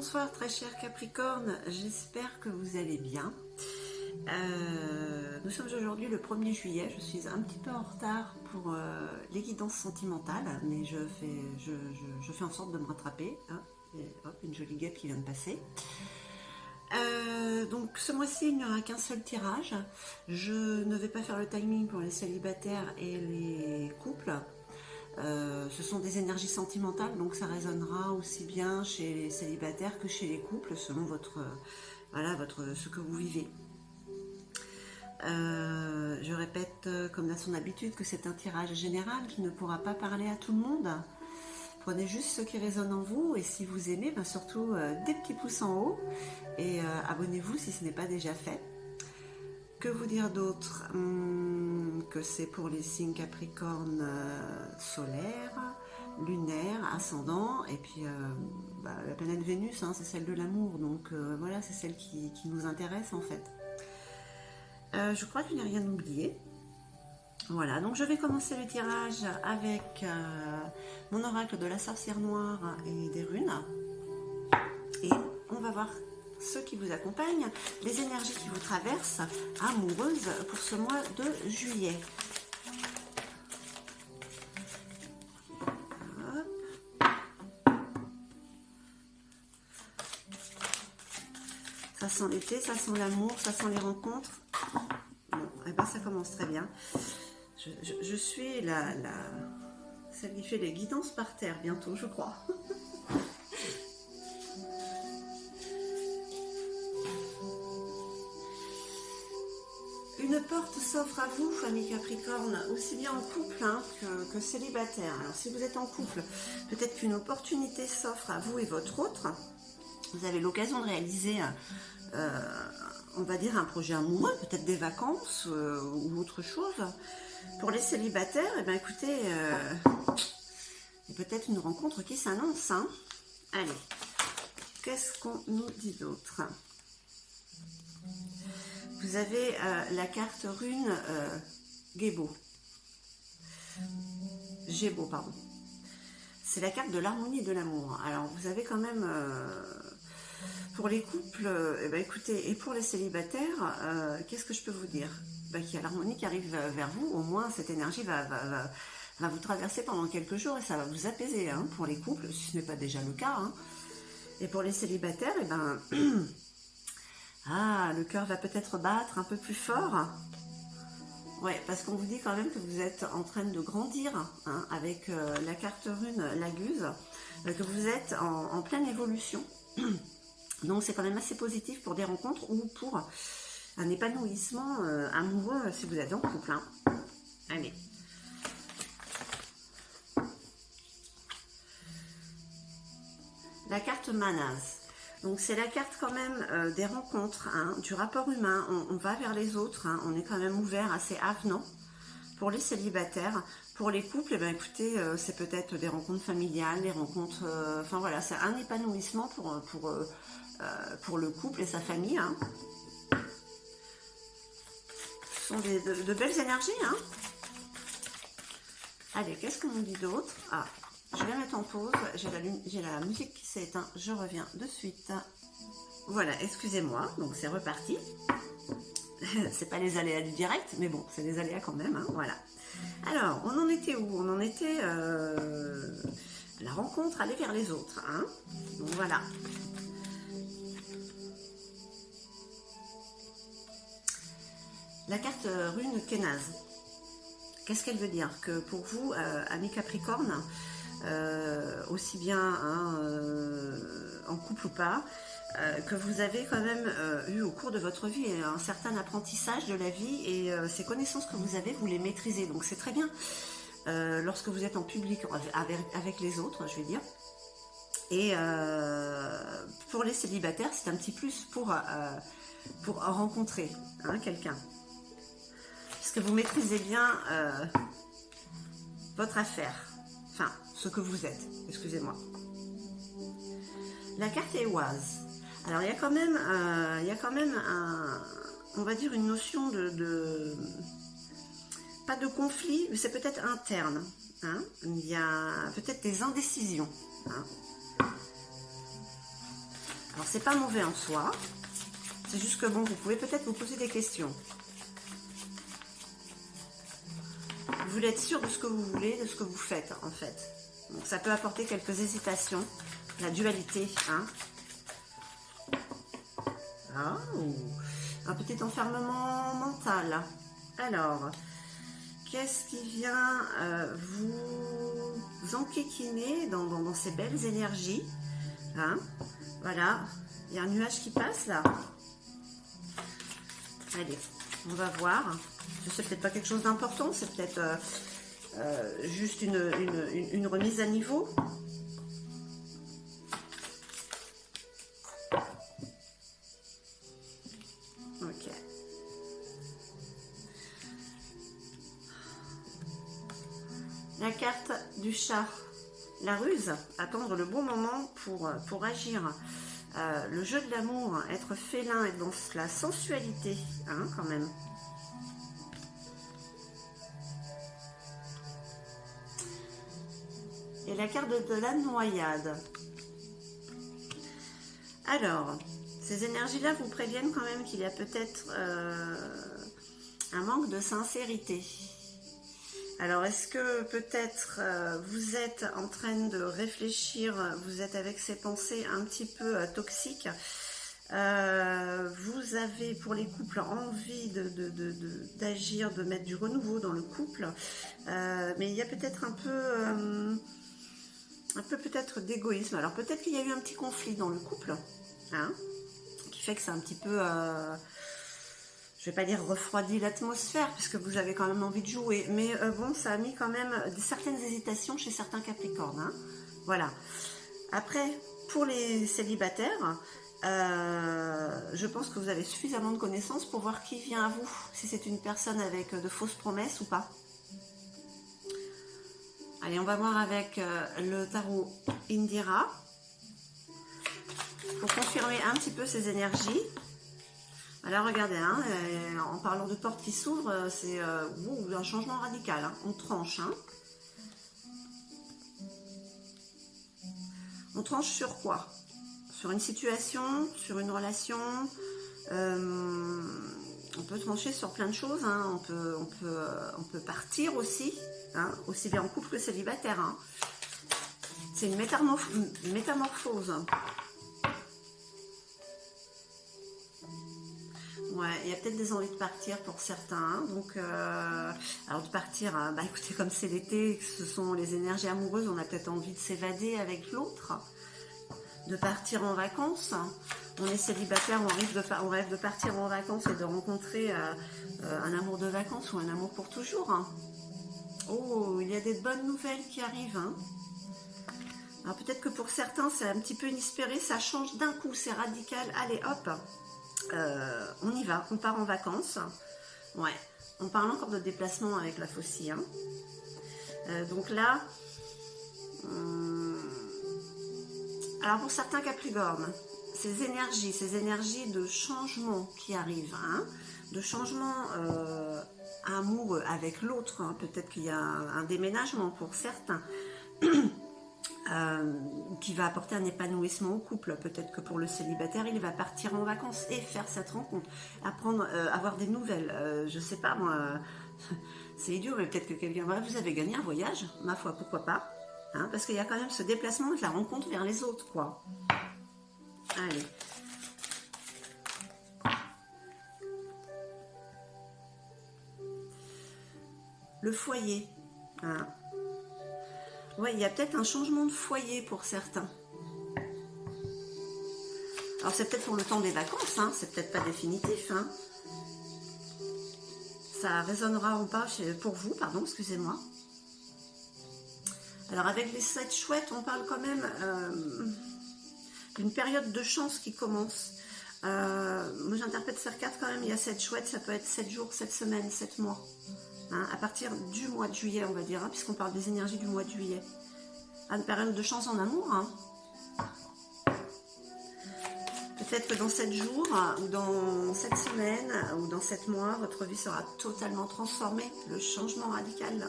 bonsoir très cher Capricorne, j'espère que vous allez bien. Nous sommes aujourd'hui le 1er juillet, je suis un petit peu en retard pour les guidances sentimentales, mais je fais en sorte de me rattraper. Hein, et hop, une jolie guêpe qui vient de passer. Donc ce mois-ci il n'y aura qu'un seul tirage. Je ne vais pas faire le timing pour les célibataires et les couples. Ce sont des énergies sentimentales, donc ça résonnera aussi bien chez les célibataires que chez les couples, selon ce que vous vivez. Je répète, comme à son habitude, que c'est un tirage général qui ne pourra pas parler à tout le monde. Prenez juste ce qui résonne en vous, et si vous aimez, surtout des petits pouces en haut, et abonnez-vous si ce n'est pas déjà fait. Que vous dire d'autre? Que c'est pour les signes Capricorne solaire, lunaire, ascendant, et puis la planète Vénus, hein, c'est celle de l'amour, donc voilà, c'est celle qui nous intéresse en fait. Je crois que je n'ai rien oublié. Voilà, donc je vais commencer le tirage avec mon oracle de la sorcière noire et des runes, et on va voir ceux qui vous accompagnent, les énergies qui vous traversent, amoureuses, pour ce mois de juillet. Hop. Ça sent l'été, ça sent l'amour, ça sent les rencontres. Bon, et ben ça commence très bien. Je suis celle qui fait les guidances par terre bientôt, je crois. Une porte s'offre à vous, famille Capricorne, aussi bien en couple que célibataire. Alors si vous êtes en couple, peut-être qu'une opportunité s'offre à vous et votre autre. Vous avez l'occasion de réaliser, on va dire, un projet amoureux, peut-être des vacances ou autre chose. Pour les célibataires, eh bien, écoutez, il y a peut-être une rencontre qui s'annonce. Hein. Allez, qu'est-ce qu'on nous dit d'autre? Vous avez la carte rune Gébo, pardon. C'est la carte de l'harmonie et de l'amour. Alors, vous avez quand même, pour les couples, écoutez, et pour les célibataires, qu'est-ce que je peux vous dire? Qu'il y a l'harmonie qui arrive vers vous. Au moins, cette énergie va vous traverser pendant quelques jours et ça va vous apaiser, hein, pour les couples, si ce n'est pas déjà le cas. Hein. Et pour les célibataires, le cœur va peut-être battre un peu plus fort. Ouais, parce qu'on vous dit quand même que vous êtes en train de grandir, hein, avec la carte rune Laguse, que vous êtes en pleine évolution. Donc c'est quand même assez positif pour des rencontres ou pour un épanouissement amoureux si vous êtes en couple. Hein. Allez. La carte Manaz. Donc c'est la carte quand même des rencontres, hein, du rapport humain, on va vers les autres, hein, on est quand même ouvert, assez avenant. Pour les célibataires, pour les couples, écoutez, c'est peut-être des rencontres familiales, des rencontres, enfin voilà, c'est un épanouissement pour le couple et sa famille. Hein. Ce sont de belles énergies. Hein. Allez, qu'est-ce qu'on nous dit d'autre? Je vais mettre en pause, j'ai la musique qui s'est éteinte, je reviens de suite. Voilà, excusez-moi, donc c'est reparti. C'est pas les aléas du direct, mais bon, c'est des aléas quand même, hein, voilà. Alors, on en était où? On en était la rencontre, aller vers les autres, hein. Donc voilà. La carte rune Kenaz. Qu'est-ce qu'elle veut dire? Que pour vous, amis Capricorne, aussi bien hein, en couple ou pas, que vous avez quand même eu au cours de votre vie un certain apprentissage de la vie, et ces connaissances que vous avez, vous les maîtrisez. Donc c'est très bien lorsque vous êtes en public avec les autres, je vais dire. Et pour les célibataires, c'est un petit plus pour rencontrer, hein, quelqu'un. Parce que vous maîtrisez bien votre affaire. Enfin, ce que vous êtes, excusez-moi. La carte est oise. Alors, il y a quand même on va dire une notion pas de conflit, mais c'est peut-être interne. Hein. Il y a peut-être des indécisions. Hein. Alors, c'est pas mauvais en soi. C'est juste que bon, vous pouvez peut-être vous poser des questions. Vous voulez être sûr de ce que vous voulez, de ce que vous faites, en fait. Donc, ça peut apporter quelques hésitations. La dualité, hein. Oh, un petit enfermement mental. Alors, qu'est-ce qui vient vous enquiquiner dans ces belles énergies, hein? Voilà, il y a un nuage qui passe là. Allez, on va voir. Je sais peut-être pas quelque chose d'important, c'est peut-être juste une remise à niveau. Ok. La carte du chat, la ruse, attendre le bon moment pour agir. Le jeu de l'amour, être félin, être dans la sensualité, hein, quand même. Et la carte de la noyade. Alors, ces énergies-là vous préviennent quand même qu'il y a peut-être un manque de sincérité. Alors, est-ce que peut-être vous êtes en train de réfléchir, vous êtes avec ces pensées un petit peu toxiques, vous avez pour les couples envie d'agir, de mettre du renouveau dans le couple, mais il y a peut-être un peu peut-être d'égoïsme. Alors peut-être qu'il y a eu un petit conflit dans le couple, hein, qui fait que c'est un petit peu... je vais pas dire refroidi l'atmosphère, puisque vous avez quand même envie de jouer. Mais bon, ça a mis quand même certaines hésitations chez certains Capricornes. Hein. Voilà. Après, pour les célibataires, je pense que vous avez suffisamment de connaissances pour voir qui vient à vous. Si c'est une personne avec de fausses promesses ou pas. Allez, on va voir avec le tarot Indira. Pour confirmer un petit peu ces énergies. Alors regardez, hein, en parlant de portes qui s'ouvrent, c'est un changement radical, hein, on tranche. Hein. On tranche sur quoi? Sur une situation, sur une relation, on peut trancher sur plein de choses, hein, on peut partir aussi, hein, aussi bien en couple que célibataire. Hein. C'est une métamorphose. Ouais, il y a peut-être des envies de partir pour certains. Hein, donc, alors de partir, bah écoutez, comme c'est l'été, que ce sont les énergies amoureuses, on a peut-être envie de s'évader avec l'autre, de partir en vacances. On est célibataire, on rêve de partir en vacances et de rencontrer un amour de vacances ou un amour pour toujours. Hein. Oh, il y a des bonnes nouvelles qui arrivent. Hein. Alors peut-être que pour certains, c'est un petit peu inespéré, ça change d'un coup, c'est radical. Allez, hop, on y va, on part en vacances. Ouais, on parle encore de déplacement avec la faucille. Hein. Donc là, alors pour certains Capricornes, ces énergies de changement qui arrivent, hein, de changement amoureux avec l'autre, hein, peut-être qu'il y a un déménagement pour certains, qui va apporter un épanouissement au couple. Peut-être que pour le célibataire, il va partir en vacances et faire cette rencontre, apprendre, avoir des nouvelles. Je sais pas moi, c'est idiot, mais peut-être que quelqu'un, voilà, vous avez gagné un voyage, ma foi, pourquoi pas, hein, parce qu'il y a quand même ce déplacement de la rencontre vers les autres, quoi. Allez. Le foyer, hein. Ouais, il y a peut-être un changement de foyer pour certains. Alors c'est peut-être pour le temps des vacances, hein, c'est peut-être pas définitif. Hein. Ça résonnera ou pas pour vous, pardon, excusez-moi. Alors avec les 7 chouettes, on parle quand même d'une période de chance qui commence. Moi j'interprète cette carte quand même, il y a 7 chouettes, ça peut être 7 jours, 7 semaines, 7 mois. Hein, à partir du mois de juillet, on va dire, hein, puisqu'on parle des énergies du mois de juillet. Une période de chance en amour. Hein. Peut-être que dans 7 jours, ou dans 7 semaines, ou dans 7 mois, votre vie sera totalement transformée. Le changement radical.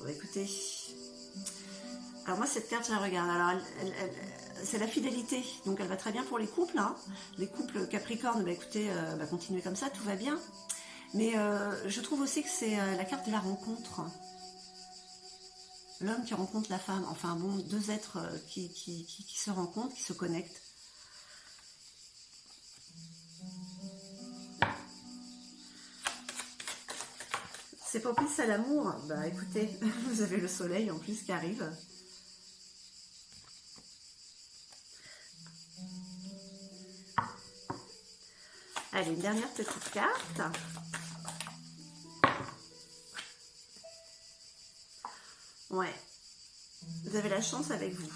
Bon, écoutez, Alors moi, cette carte, je la regarde. Alors, c'est la fidélité. Donc, elle va très bien pour les couples. Hein. Les couples Capricorne, bah, écoutez, continuez comme ça, tout va bien. Mais je trouve aussi que c'est la carte de la rencontre. L'homme qui rencontre la femme. Enfin bon, deux êtres qui se rencontrent, qui se connectent. C'est propice à l'amour. Bah écoutez, vous avez le soleil en plus qui arrive. Allez, une dernière petite carte. Ouais. Vous avez la chance avec vous.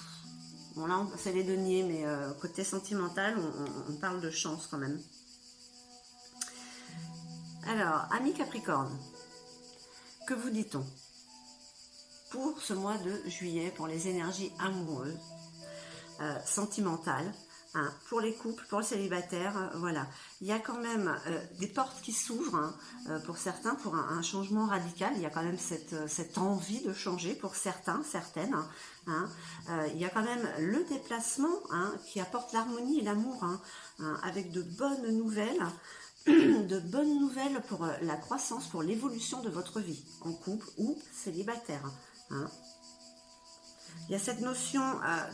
Bon là, c'est les deniers, mais côté sentimental, on parle de chance quand même. Alors, ami Capricorne, que vous dit-on pour ce mois de juillet, pour les énergies amoureuses, sentimentales, hein, pour les couples, pour le célibataire, voilà. Il y a quand même des portes qui s'ouvrent, hein, pour certains, pour un changement radical. Il y a quand même cette envie de changer pour certains, certaines. Hein. Il y a quand même le déplacement, hein, qui apporte l'harmonie et l'amour, hein, avec de bonnes nouvelles. De bonnes nouvelles pour la croissance, pour l'évolution de votre vie, en couple ou célibataire. Hein. Il y a cette notion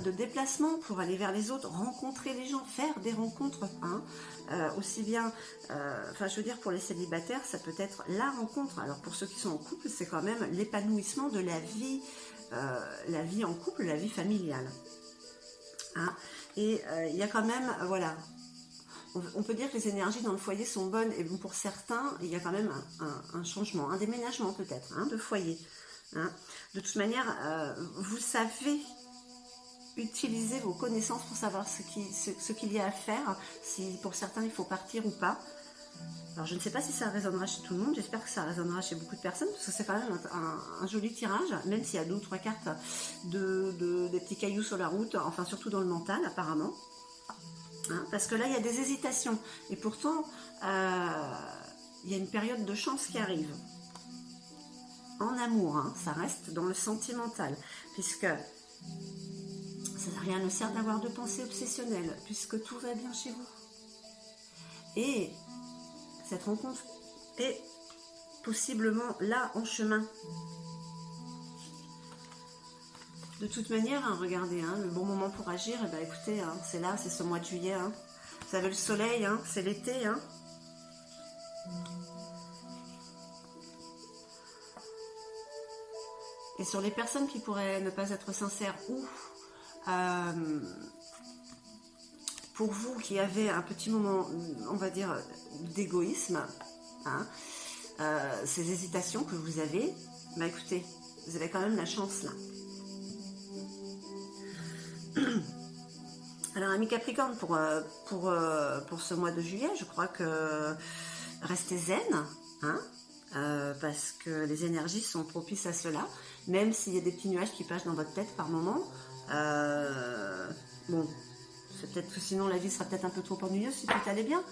de déplacement pour aller vers les autres, rencontrer les gens, faire des rencontres. Hein. Aussi bien, enfin je veux dire pour les célibataires, ça peut être la rencontre. Alors pour ceux qui sont en couple, c'est quand même l'épanouissement de la vie en couple, la vie familiale. Hein. Et il y a quand même, voilà, on peut dire que les énergies dans le foyer sont bonnes, et bon, pour certains, il y a quand même un changement, un déménagement peut-être, hein, de foyer. Hein. De toute manière, vous savez utiliser vos connaissances pour savoir ce qu'il y a à faire, si pour certains il faut partir ou pas. Alors je ne sais pas si ça résonnera chez tout le monde, j'espère que ça résonnera chez beaucoup de personnes, parce que c'est quand même un joli tirage, même s'il y a 2 ou 3 cartes des petits cailloux sur la route, enfin surtout dans le mental apparemment. Hein, parce que là, il y a des hésitations. Et pourtant, il y a une période de chance qui arrive. En amour, hein, ça reste dans le sentimental. Puisque rien ne sert d'avoir de pensée obsessionnelle, puisque tout va bien chez vous. Et cette rencontre est possiblement là, en chemin. De toute manière, hein, regardez, hein, le bon moment pour agir, eh ben, écoutez, hein, c'est là, c'est ce mois de juillet. Hein. Vous avez le soleil, hein, c'est l'été. Hein. Et sur les personnes qui pourraient ne pas être sincères ou pour vous qui avez un petit moment, on va dire, d'égoïsme, hein, ces hésitations que vous avez, bah écoutez, vous avez quand même la chance là. Alors, ami Capricorne, pour ce mois de juillet, je crois que restez zen, hein, parce que les énergies sont propices à cela, même s'il y a des petits nuages qui passent dans votre tête par moment. Bon, c'est peut-être que sinon la vie sera peut-être un peu trop ennuyeuse si tout allait bien.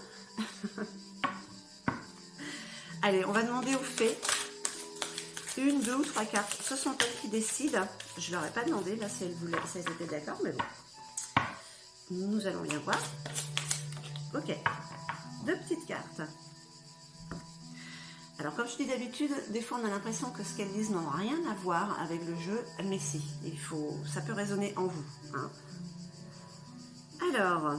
Allez, on va demander aux fées 1, 2 ou 3 cartes. Ce sont elles qui décident. Je ne leur ai pas demandé, là, si elles voulaient, si elles étaient d'accord, mais bon. Nous allons bien voir. Ok, 2 petites cartes. Alors, comme je dis d'habitude, des fois on a l'impression que ce qu'elles disent n'ont rien à voir avec le jeu, mais si, ça peut résonner en vous. Hein. Alors,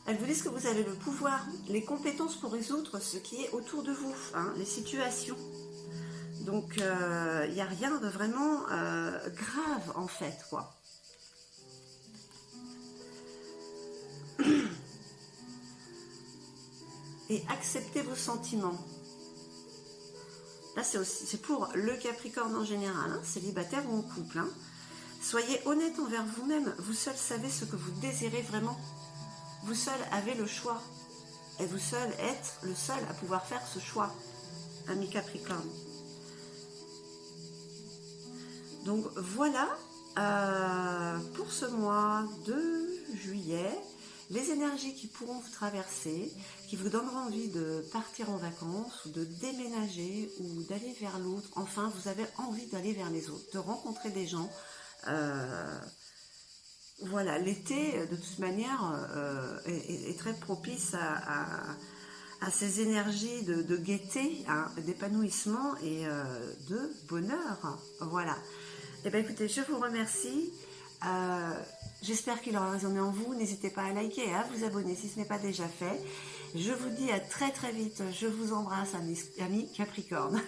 elles vous disent que vous avez le pouvoir, les compétences pour résoudre ce qui est autour de vous, hein, les situations. Donc, il n'y a rien de vraiment grave, en fait, quoi. Et acceptez vos sentiments. Là, c'est pour le Capricorne en général, hein, célibataire ou en couple. Hein. Soyez honnête envers vous-même. Vous seul savez ce que vous désirez vraiment. Vous seul avez le choix. Et vous seul êtes le seul à pouvoir faire ce choix, ami Capricorne. Donc voilà pour ce mois de juillet. les énergies qui pourront vous traverser, qui vous donneront envie de partir en vacances ou de déménager ou d'aller vers l'autre. Enfin, vous avez envie d'aller vers les autres, de rencontrer des gens. Voilà, l'été, de toute manière, est très propice à ces énergies de gaieté, hein, d'épanouissement et de bonheur. Voilà. Eh bien, écoutez, je vous remercie. J'espère qu'il aura résonné en vous. N'hésitez pas à liker et à vous abonner si ce n'est pas déjà fait. Je vous dis à très très vite. Je vous embrasse, amis Capricorne.